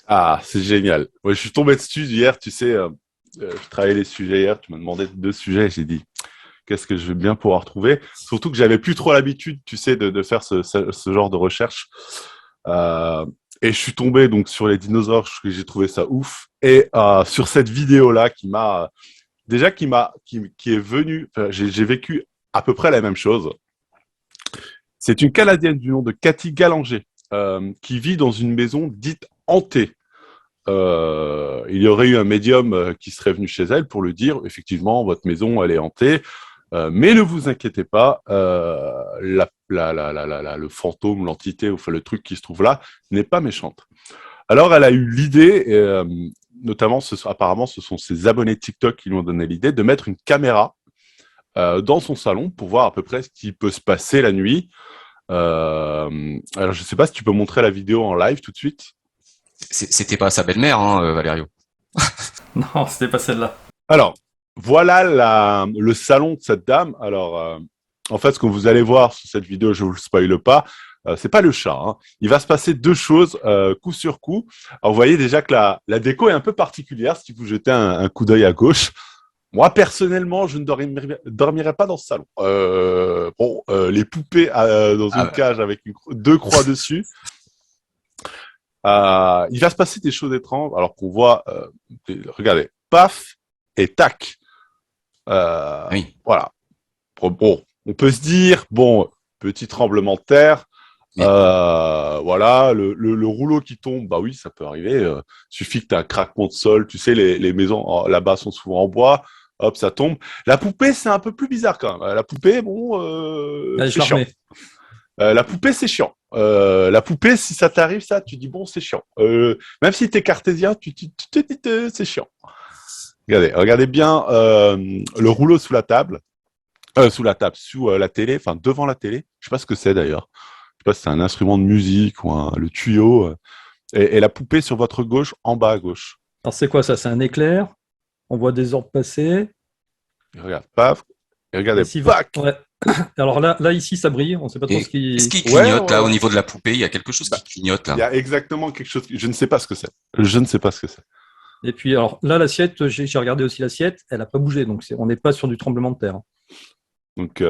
Ah, c'est génial. Ouais, je suis tombé dessus hier, tu sais, je travaillais les sujets hier, tu m'as demandé 2 sujets et j'ai dit, qu'est-ce que je vais bien pouvoir trouver? Surtout que j'avais plus trop l'habitude, tu sais, de faire ce genre de recherche. Et je suis tombé donc sur les dinosaures, j'ai trouvé ça ouf. Et sur cette vidéo-là qui est venue, j'ai vécu à peu près la même chose. C'est une Canadienne du nom de Cathy Gallanger qui vit dans une maison dite hantée. Il y aurait eu un médium qui serait venu chez elle pour lui dire effectivement votre maison elle est hantée, mais ne vous inquiétez pas, le fantôme, l'entité, enfin le truc qui se trouve là n'est pas méchante. Alors elle a eu l'idée, notamment apparemment ce sont ses abonnés TikTok qui lui ont donné l'idée de mettre une caméra dans son salon pour voir à peu près ce qui peut se passer la nuit. Alors je sais pas si tu peux montrer la vidéo en live tout de suite. C'était pas sa belle-mère, hein, Valerio. Non, c'était pas celle-là. Alors, voilà le salon de cette dame. Alors, en fait, ce que vous allez voir sur cette vidéo, je vous le spoile pas, c'est pas le chat. Hein. Il va se passer 2 choses coup sur coup. Alors, vous voyez déjà que la déco est un peu particulière si vous jetez un coup d'œil à gauche. Moi, personnellement, je ne dormirais pas dans ce salon. Les poupées dans une cage avec 2 croix dessus. Il va se passer des choses étranges, alors qu'on voit, regardez, paf et tac. Oui. Voilà. Bon, on peut se dire, petit tremblement de terre, voilà, le rouleau qui tombe, bah oui, ça peut arriver. Suffit que tu aies un craquement de sol, tu sais, les maisons là-bas sont souvent en bois, hop, ça tombe. La poupée, c'est un peu plus bizarre quand même. La poupée, c'est chiant. La poupée, c'est chiant. La poupée, si ça t'arrive, ça, tu dis c'est chiant. Même si t'es cartésien, tu te dis c'est chiant. Regardez bien le rouleau sous la table, sous la télé, enfin devant la télé. Je sais pas ce que c'est d'ailleurs. Je sais pas si c'est un instrument de musique ou le tuyau. Et la poupée sur votre gauche, en bas à gauche. Alors c'est quoi ça? C'est un éclair? On voit des orbes passer. Et regarde, paf. Et regardez, pac. Ouais. Alors là, ici, ça brille. On ne sait pas trop Et ce qui. est-ce qu'il Ouais, clignote là ouais, au ouais. niveau de la poupée? Il y a quelque chose Bah, qui clignote il y là. a exactement quelque chose. Je ne sais pas ce que c'est. Je ne sais pas ce que c'est. Et puis, alors là, l'assiette, j'ai regardé aussi l'assiette, elle n'a pas bougé. Donc, on n'est pas sur du tremblement de terre. Donc,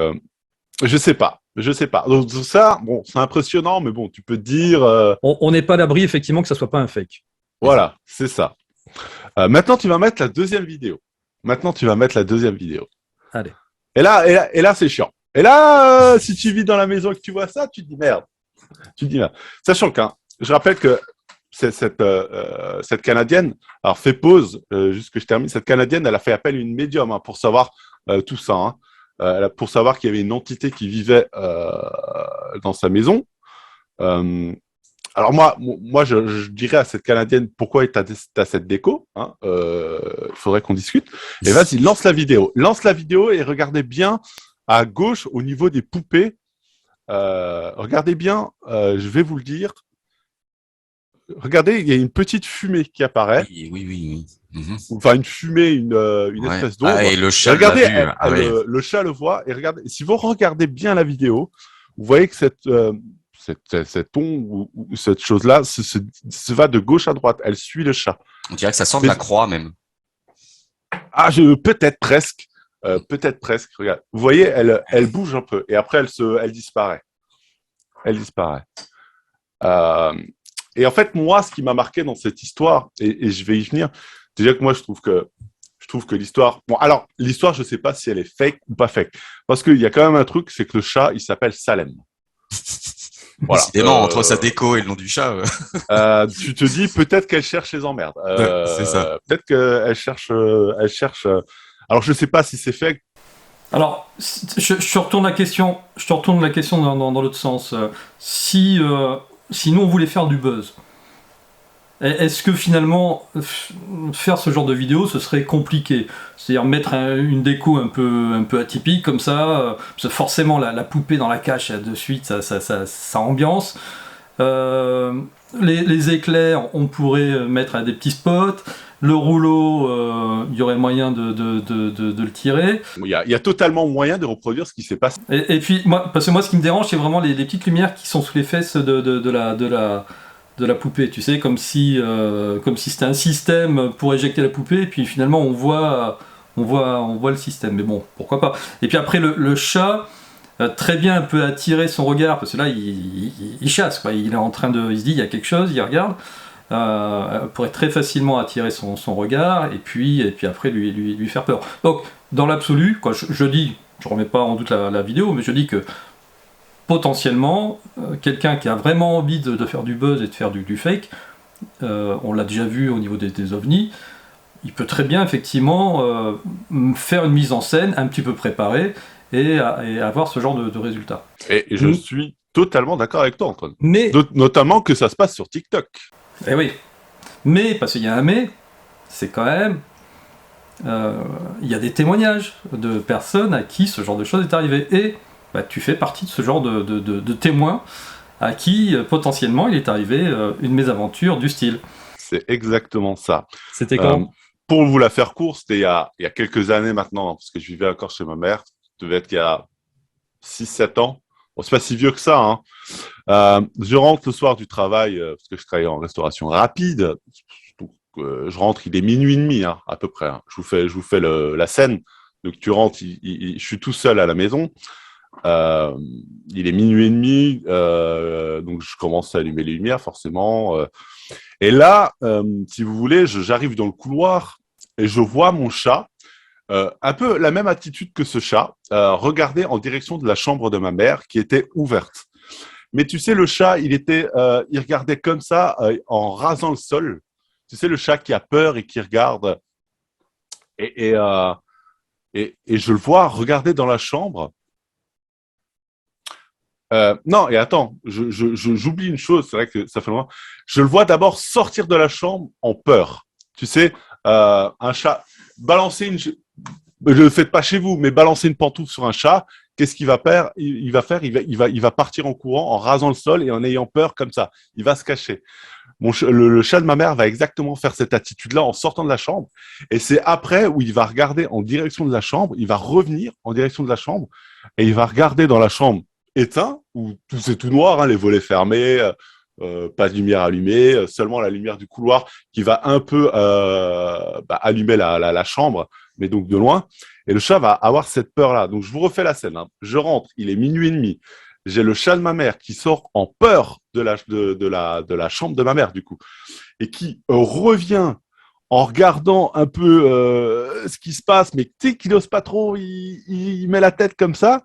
je sais pas. Je sais pas. Donc, tout ça, bon, c'est impressionnant, mais bon, tu peux te dire, On n'est pas à l'abri, effectivement, que ça soit pas un fake. voilà, c'est ça. Maintenant, tu vas mettre la deuxième vidéo. Maintenant, tu vas mettre la deuxième vidéo. Allez. Et là, c'est chiant. Et là, si tu vis dans la maison et que tu vois ça, tu te dis merde. Tu te dis merde. Sachant que, je rappelle que cette Canadienne, alors fais pause, juste que je termine, cette Canadienne, elle a fait appel à une médium pour savoir tout ça. Pour savoir qu'il y avait une entité qui vivait dans sa maison. Alors moi je dirais à cette Canadienne, pourquoi tu as cette déco, il faudrait qu'on discute. Et vas-y, lance la vidéo. Lance la vidéo et regardez bien à gauche au niveau des poupées. Regardez bien, je vais vous le dire. Regardez, il y a une petite fumée qui apparaît. Oui, oui, oui, oui. Mhm. Enfin, une fumée, une Ouais. espèce Ah, d'ombre. et le Et chat l'a regardez, vu. Ah ouais. le chat le voit. Et regardez, si vous regardez bien la vidéo, vous voyez que cette ombre ou cette chose-là se va de gauche à droite. Elle suit le chat. On dirait que ça sent de la croix même. Ah, peut-être presque. Peut-être presque. Regarde. Vous voyez, elle bouge un peu. Et après, elle disparaît. Elle disparaît. Et en fait, moi, ce qui m'a marqué dans cette histoire, et je vais y venir, déjà que moi, je trouve que l'histoire. Bon, alors, l'histoire, je ne sais pas si elle est fake ou pas fake. Parce qu'il y a quand même un truc, c'est que le chat, il s'appelle Salem. Voilà. Décidément, entre sa déco et le nom du chat. Tu te dis, peut-être qu'elle cherche les emmerdes. C'est ça. Peut-être qu'elle cherche. Alors, je ne sais pas si c'est fake. Alors, je retourne la question. Je te retourne la question dans l'autre sens. Si nous on voulait faire du buzz, est-ce que finalement faire ce genre de vidéo ce serait compliqué? C'est-à-dire mettre une déco un peu atypique comme ça, parce que forcément la poupée dans la cage de suite ça ambiance. Les éclairs, on pourrait mettre des petits spots. Le rouleau, il y aurait moyen de le tirer. Il y a totalement moyen de reproduire ce qui s'est passé. Et puis, parce que moi, ce qui me dérange, c'est vraiment les petites lumières qui sont sous les fesses de la poupée. Tu sais, comme si c'était un système pour éjecter la poupée, et puis finalement, on voit le système. Mais bon, pourquoi pas. Et puis après, le chat, très bien, peut attirer son regard, parce que là, il chasse, quoi. Il est en train il se dit, il y a quelque chose, il regarde. Pourrait très facilement attirer son regard et puis après lui faire peur. Donc dans l'absolu, quoi, je dis, je remets pas en doute la vidéo, mais je dis que potentiellement quelqu'un qui a vraiment envie de faire du buzz et de faire du fake, on l'a déjà vu au niveau des ovnis, il peut très bien effectivement faire une mise en scène un petit peu préparée et avoir ce genre de résultat. Et je suis totalement d'accord avec toi, Antoine. Mais Notamment que ça se passe sur TikTok. Eh oui, mais, parce qu'il y a un mais, c'est quand même, il y a des témoignages de personnes à qui ce genre de choses est arrivé. Et tu fais partie de ce genre de témoins à qui potentiellement il est arrivé une mésaventure du style. C'est exactement ça. C'était quand pour vous la faire courte, c'était il y a quelques années maintenant, parce que je vivais encore chez ma mère. Ça devait être il y a 6-7 ans. Bon, c'est pas si vieux que ça, hein. Je rentre le soir du travail, parce que je travaille en restauration rapide. Donc, je rentre, il est minuit et demi, hein, à peu près. Hein. Je vous fais la scène. Donc, tu rentres, je suis tout seul à la maison. Il est minuit et demi, donc je commence à allumer les lumières, forcément. Et là, si vous voulez, j'arrive dans le couloir et je vois mon chat, un peu la même attitude que ce chat, regarder en direction de la chambre de ma mère qui était ouverte. Mais tu sais, le chat, il regardait comme ça, en rasant le sol. Tu sais, le chat qui a peur et qui regarde. Et je le vois regarder dans la chambre. Non, et attends, j'oublie une chose, c'est vrai que ça fait longtemps. Je le vois d'abord sortir de la chambre en peur. Tu sais, un chat, balancer une... Ne le faites pas chez vous, mais balancer une pantoufle sur un chat, qu'est-ce qu'il va faire? Il va partir en courant, en rasant le sol et en ayant peur comme ça. Il va se cacher. Le chat de ma mère va exactement faire cette attitude-là en sortant de la chambre. Et c'est après où il va regarder en direction de la chambre, il va revenir en direction de la chambre et il va regarder dans la chambre éteinte, où tout c'est tout noir, hein, les volets fermés, pas de lumière allumée, seulement la lumière du couloir qui va un peu allumer la chambre, mais donc de loin. Et le chat va avoir cette peur-là. Donc je vous refais la scène. Hein. Je rentre, il est minuit et demi. J'ai le chat de ma mère qui sort en peur de la chambre de ma mère, du coup, et qui revient en regardant un peu ce qui se passe, mais tu sais qu'il n'ose pas trop, il met la tête comme ça.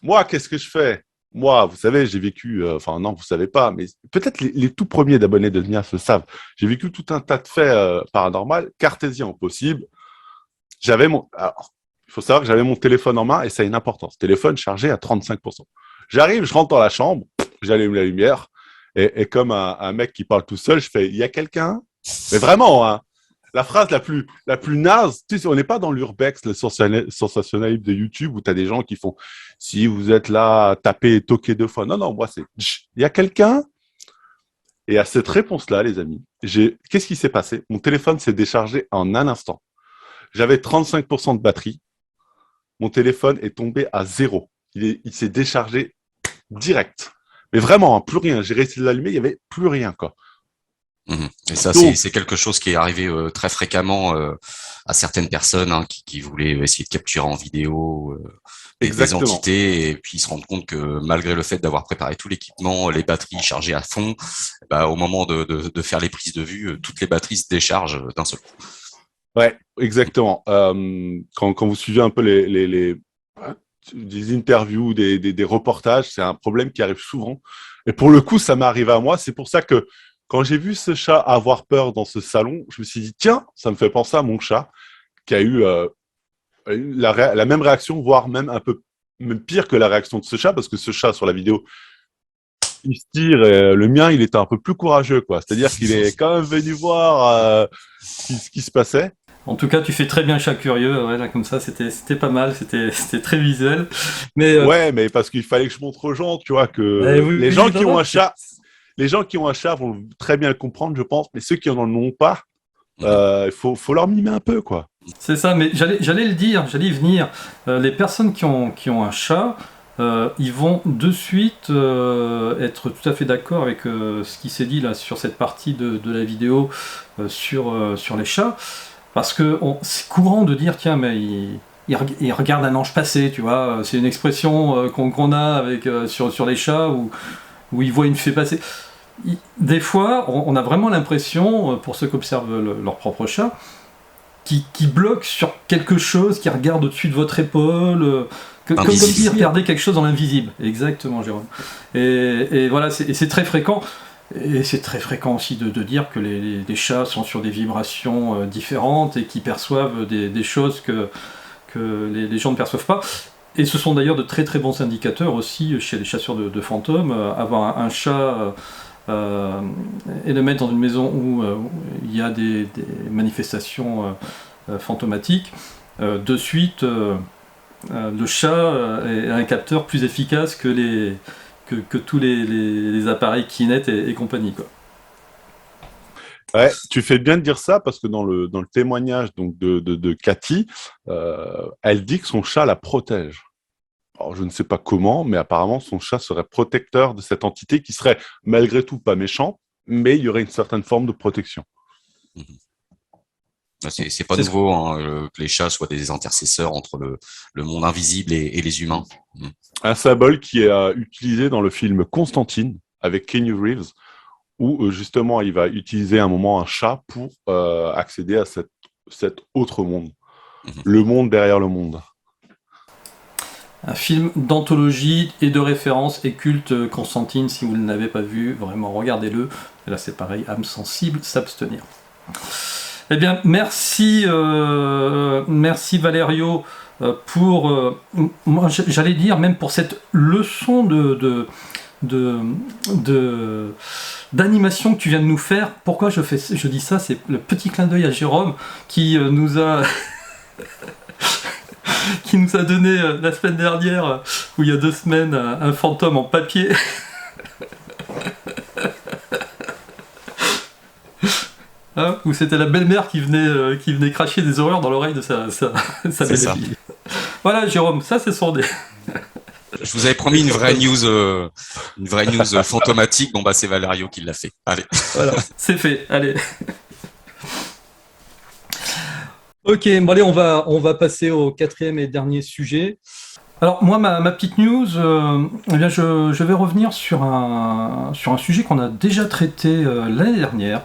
Moi, qu'est-ce que je fais? Moi, vous savez, j'ai vécu, enfin non, vous savez pas, mais peut-être les tout premiers d'abonnés de Nia se savent. J'ai vécu tout un tas de faits paranormaux, cartésiens possibles. Alors, il faut savoir que j'avais mon téléphone en main et ça a une importance. Téléphone chargé à 35%. J'arrive, je rentre dans la chambre, j'allume la lumière et comme un mec qui parle tout seul, je fais, il y a quelqu'un? Mais vraiment, hein, la phrase la plus naze, tu sais, on n'est pas dans l'urbex, le sensationnalisme de YouTube où tu as des gens qui font si vous êtes là, tapez et toquez 2 fois. Non, non, moi c'est il y a quelqu'un. Et à cette réponse-là, les amis, qu'est-ce qui s'est passé? Mon téléphone s'est déchargé en un instant. J'avais 35% de batterie. Mon téléphone est tombé à 0. Il s'est déchargé direct. Mais vraiment, hein, plus rien. J'ai réussi de l'allumer, il n'y avait plus rien, quoi. Et ça, Donc, c'est quelque chose qui est arrivé très fréquemment à certaines personnes hein, qui voulaient essayer de capturer en vidéo des entités et puis ils se rendent compte que malgré le fait d'avoir préparé tout l'équipement, les batteries chargées à fond, bah, au moment de faire les prises de vue, toutes les batteries se déchargent d'un seul coup. Ouais, exactement. Quand vous suivez un peu des interviews, des reportages, c'est un problème qui arrive souvent. Et pour le coup, ça m'est arrivé à moi. C'est pour ça que quand j'ai vu ce chat avoir peur dans ce salon, je me suis dit, tiens, ça me fait penser à mon chat qui a eu la même réaction, voire même pire que la réaction de ce chat, parce que ce chat sur la vidéo, il se tire. Et, le mien, il était un peu plus courageux, quoi. C'est-à-dire qu'il est quand même venu voir ce qui se passait. En tout cas, tu fais très bien chat curieux, ouais, là, comme ça, c'était pas mal, c'était très visuel. Mais, ouais, mais parce qu'il fallait que je montre aux gens, tu vois, que oui, les gens oui, qui ont un chat, les gens qui ont un chat vont très bien le comprendre, je pense, mais ceux qui n'en ont pas, il faut leur mimer un peu, quoi. C'est ça, mais j'allais le dire, j'allais y venir. Les personnes qui ont un chat, ils vont de suite être tout à fait d'accord avec ce qui s'est dit là sur cette partie de la vidéo sur les chats. Parce que c'est courant de dire, tiens, mais il regarde un ange passer, tu vois. C'est une expression qu'on a avec, sur les chats où il voit une fée passer. Des fois, on a vraiment l'impression, pour ceux qui observent leur propre chat, qui bloque sur quelque chose, qui regarde au-dessus de votre épaule, comme si regardait quelque chose dans l'invisible. Exactement, Jérôme. Et voilà, c'est très fréquent. Et c'est très fréquent aussi de dire que les chats sont sur des vibrations différentes et qui perçoivent des choses que les gens ne perçoivent pas. Et ce sont d'ailleurs de très très bons indicateurs aussi chez les chasseurs de fantômes. Avoir un chat et le mettre dans une maison où il y a des manifestations fantomatiques, de suite, le chat est un capteur plus efficace que tous les appareils Kinect et compagnie, quoi. Ouais, tu fais bien de dire ça parce que dans le témoignage donc de Cathy, elle dit que son chat la protège. Alors, je ne sais pas comment, mais apparemment son chat serait protecteur de cette entité qui serait malgré tout pas méchant, mais il y aurait une certaine forme de protection. C'est pas nouveau hein, que les chats soient des intercesseurs entre le monde invisible et les humains. Un symbole qui est utilisé dans le film Constantine avec Keanu Reeves, où justement il va utiliser à un moment un chat pour accéder à cet autre monde, le monde derrière le monde. Un film d'anthologie et de référence et culte, Constantine, si vous ne l'avez pas vu, vraiment regardez-le. Et là c'est pareil, âme sensible, s'abstenir. Eh bien, merci Valerio pour, moi j'allais dire même pour cette leçon d'animation que tu viens de nous faire. Pourquoi je dis ça? C'est le petit clin d'œil à Jérôme qui nous a qui nous a donné la semaine dernière, ou il y a 2 semaines, un fantôme en papier. Hein, ou c'était la belle-mère qui venait cracher des horreurs dans l'oreille de sa C'est ça. belle-fille. Voilà, Jérôme, ça c'est son dé. Je vous avais promis une vraie news fantomatique. Bon, bah, c'est Valerio qui l'a fait. Allez. Voilà, c'est fait, allez. Ok, bon allez, on va passer au quatrième et dernier sujet. Alors moi, ma petite news, eh bien, je vais revenir sur un sujet qu'on a déjà traité l'année dernière.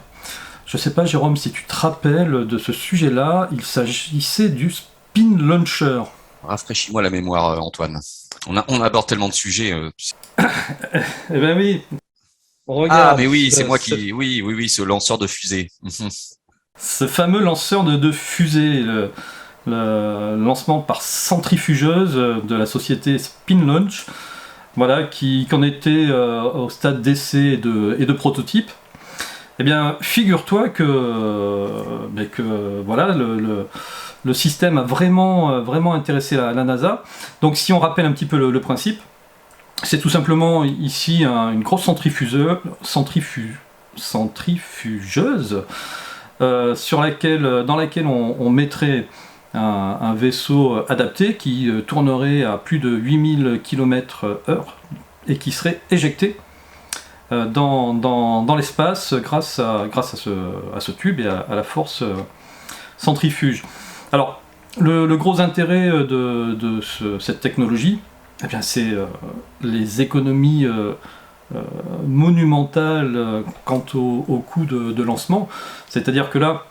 Je sais pas, Jérôme, si tu te rappelles de ce sujet-là, il s'agissait du spin launcher. Rafraîchis-moi la mémoire, Antoine. On aborde tellement de sujets. Eh ben oui, regarde. Mais oui, c'est moi qui. Oui, ce lanceur de fusée. Ce fameux lanceur de fusée, le lancement par centrifugeuse de la société Spin Launch, voilà, qui en était au stade d'essai et de prototype. Eh bien, figure-toi que voilà, le système a vraiment intéressé la NASA. Donc, si on rappelle un petit peu le principe, c'est tout simplement ici une grosse centrifugeuse dans laquelle on mettrait un vaisseau adapté qui tournerait à plus de 8000 km/h et qui serait éjecté dans l'espace grâce à ce tube et à la force centrifuge. Alors, le gros intérêt de cette technologie, eh bien, c'est les économies monumentales quant au coût de lancement. C'est-à-dire que là,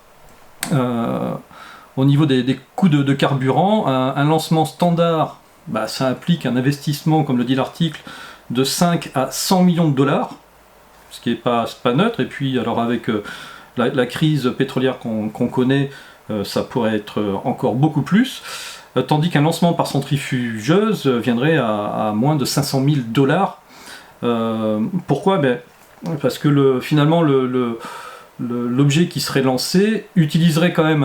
au niveau des coûts de carburant, un lancement standard, ça implique un investissement, comme le dit l'article, de 5 à 100 millions de dollars, ce qui n'est pas neutre. Et puis, alors avec la crise pétrolière qu'on connaît, ça pourrait être encore beaucoup plus. Tandis qu'un lancement par centrifugeuse viendrait à moins de 500 000 dollars. Pourquoi ? Parce que finalement, l'objet qui serait lancé utiliserait quand même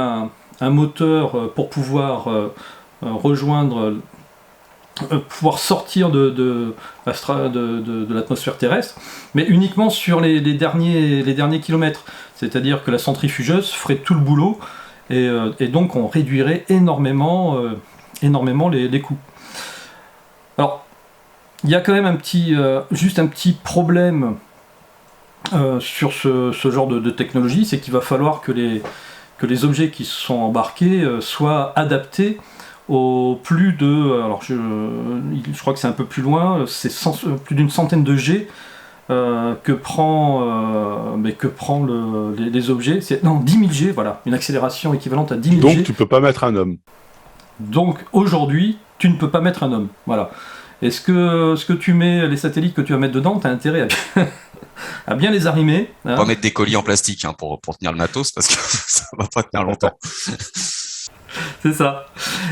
un moteur pour pouvoir pouvoir sortir de l'atmosphère terrestre, mais uniquement sur les derniers kilomètres. C'est-à-dire que la centrifugeuse ferait tout le boulot, et donc on réduirait énormément les coûts. Alors, il y a quand même juste un petit problème sur ce genre de technologie, c'est qu'il va falloir que les objets qui sont embarqués soient adaptés au plus de... Alors je crois que c'est un peu plus loin, c'est plus d'une centaine de G que prend les objets. Non, 10 000 G, voilà, une accélération équivalente à 10 000 G. Donc tu peux pas mettre un homme. Donc aujourd'hui, tu ne peux pas mettre un homme, voilà. Est-ce que tu mets les satellites que tu vas mettre dedans, tu as intérêt à bien les arrimer. On va mettre des colis en plastique pour tenir le matos, parce que ça va pas tenir longtemps. C'est ça.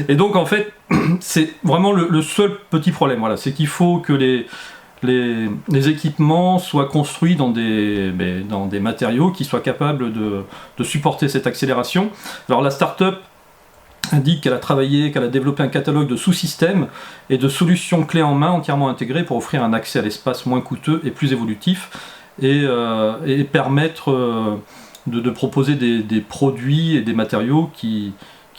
Et donc en fait, c'est vraiment le seul petit problème. Voilà, c'est qu'il faut que les équipements soient construits dans des matériaux qui soient capables de supporter cette accélération. Alors la start-up indique qu'elle a développé un catalogue de sous-systèmes et de solutions clés en main entièrement intégrées pour offrir un accès à l'espace moins coûteux et plus évolutif, et permettre de proposer des produits et des matériaux qui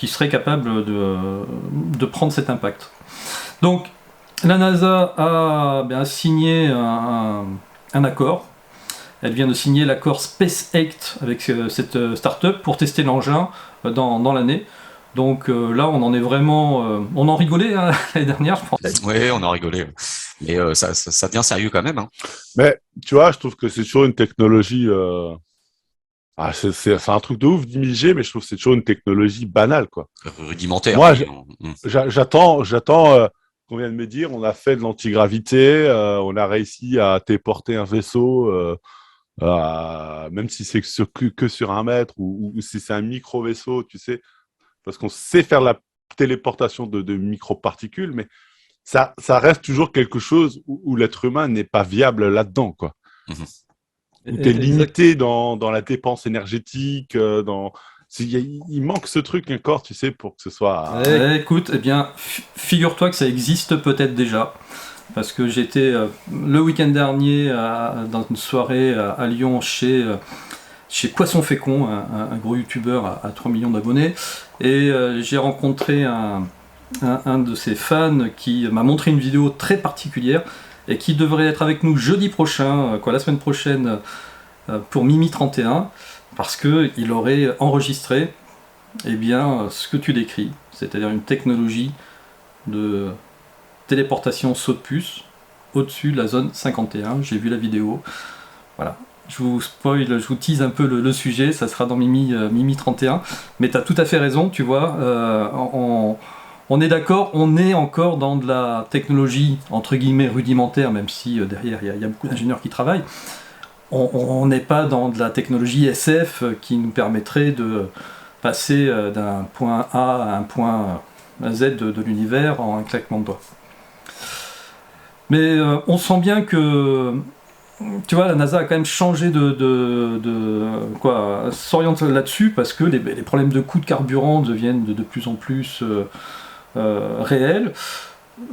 seraient capables de prendre cet impact. Donc la NASA a signé un accord. Elle vient de signer l'accord SpaceX avec cette start-up pour tester l'engin dans l'année. Donc là, on en est vraiment... on en rigolait l'année dernière, je pense. Oui, on en rigolait. Mais ça devient sérieux quand même. Hein. Mais tu vois, je trouve que c'est toujours une technologie... c'est un truc de ouf, 10 000 G, mais je trouve que c'est toujours une technologie banale, quoi. Rudimentaire. Moi, j'attends qu'on vienne me dire, on a fait de l'antigravité, on a réussi à téléporter un vaisseau, même si c'est que sur 1 mètre, ou si c'est un micro-vaisseau, tu sais, parce qu'on sait faire la téléportation de microparticules, mais ça reste toujours quelque chose où l'être humain n'est pas viable là-dedans, quoi. Où tu es limité dans la dépense énergétique, il manque ce truc encore, tu sais, pour que ce soit... Écoute, eh bien, figure-toi que ça existe peut-être déjà, parce que j'étais le week-end dernier dans une soirée à Lyon chez chez Poisson Fécond, un gros youtubeur à 3 millions d'abonnés. Et j'ai rencontré un de ses fans qui m'a montré une vidéo très particulière et qui devrait être avec nous jeudi prochain, la semaine prochaine, pour Mimi 31, parce qu'il aurait enregistré ce que tu décris, c'est-à-dire une technologie de téléportation saut de puce au-dessus de la zone 51. J'ai vu la vidéo. Voilà. Je vous spoil, je vous tease un peu le sujet, ça sera dans Mimi 31. Mais tu as tout à fait raison, tu vois. On est d'accord, on est encore dans de la technologie entre guillemets rudimentaire, même si derrière il y a beaucoup d'ingénieurs qui travaillent. On n'est pas dans de la technologie SF qui nous permettrait de passer d'un point A à un point Z de l'univers en un claquement de doigts. Mais on sent bien que, tu vois, la NASA a quand même changé s'oriente là-dessus parce que les problèmes de coût de carburant deviennent de plus en plus réels.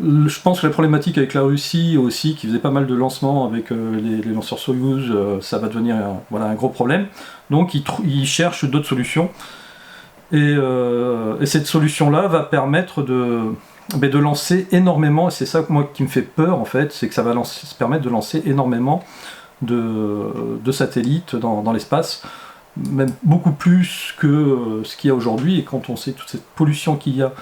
Je pense que la problématique avec la Russie aussi, qui faisait pas mal de lancements avec les lanceurs Soyouz, ça va devenir un gros problème. Donc ils cherchent d'autres solutions. Et cette solution-là va permettre de lancer énormément, et c'est ça moi qui me fait peur en fait, c'est que ça va se permettre de lancer énormément de satellites dans l'espace, même beaucoup plus que ce qu'il y a aujourd'hui. Et quand on sait toute cette pollution qu'il y a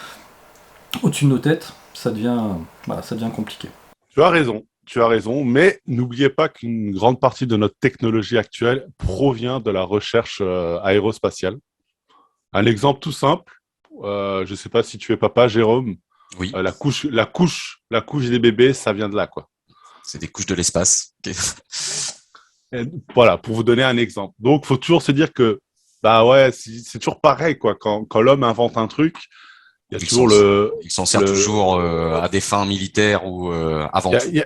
au-dessus de nos têtes, ça devient compliqué. Tu as raison, mais n'oubliez pas qu'une grande partie de notre technologie actuelle provient de la recherche aérospatiale. Un exemple tout simple, je ne sais pas si tu es papa, Jérôme. Oui. La couche des bébés, ça vient de là, quoi. C'est des couches de l'espace. Okay. Et voilà, pour vous donner un exemple. Donc, faut toujours se dire que, c'est toujours pareil, quoi. Quand l'homme invente un truc, il y a toujours il s'en sert toujours à des fins militaires ou avant tout. Il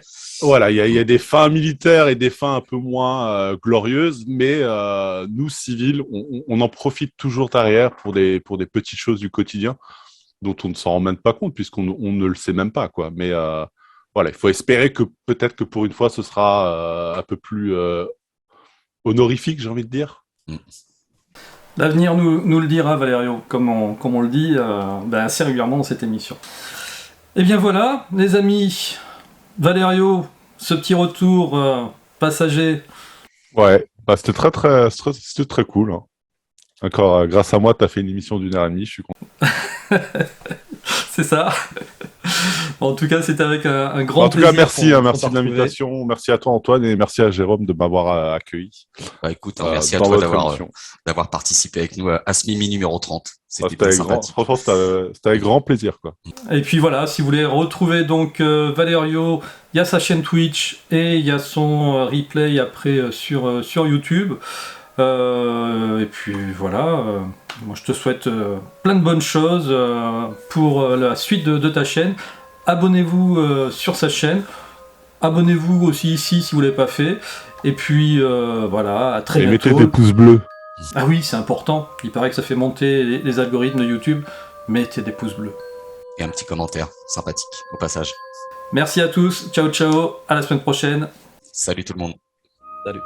y a des fins militaires et des fins un peu moins glorieuses, mais nous, civils, on en profite toujours derrière pour des petites choses du quotidien dont on ne s'en rend même pas compte puisqu'on ne le sait même pas, quoi. Mais il faut espérer que peut-être que pour une fois, ce sera un peu plus honorifique, j'ai envie de dire. L'avenir nous le dira, Valerio, comme on le dit assez régulièrement dans cette émission. Et bien voilà, les amis, Valerio, ce petit retour passager. Ouais, c'était très cool. Hein. Encore, grâce à moi, tu as fait une émission d'1h30, je suis content. C'est ça. En tout cas, c'était avec un grand plaisir. En tout cas, merci de l'invitation. Merci à toi, Antoine, et merci à Jérôme de m'avoir accueilli. Écoute, merci à toi d'avoir participé avec nous à ce Mimi numéro 30. C'était sympathique. Franchement, c'était avec grand plaisir, quoi. Et puis voilà, si vous voulez retrouver donc Valerio, il y a sa chaîne Twitch et il y a son replay après sur YouTube. Et puis voilà, moi je te souhaite plein de bonnes choses pour la suite de ta chaîne. Abonnez-vous sur sa chaîne, abonnez-vous aussi ici si vous ne l'avez pas fait. Et puis voilà, à très bientôt. Et mettez des pouces bleus. Ah oui, c'est important, il paraît que ça fait monter les algorithmes de YouTube. Mettez des pouces bleus. Et un petit commentaire sympathique au passage. Merci à tous, ciao ciao, à la semaine prochaine. Salut tout le monde. Salut.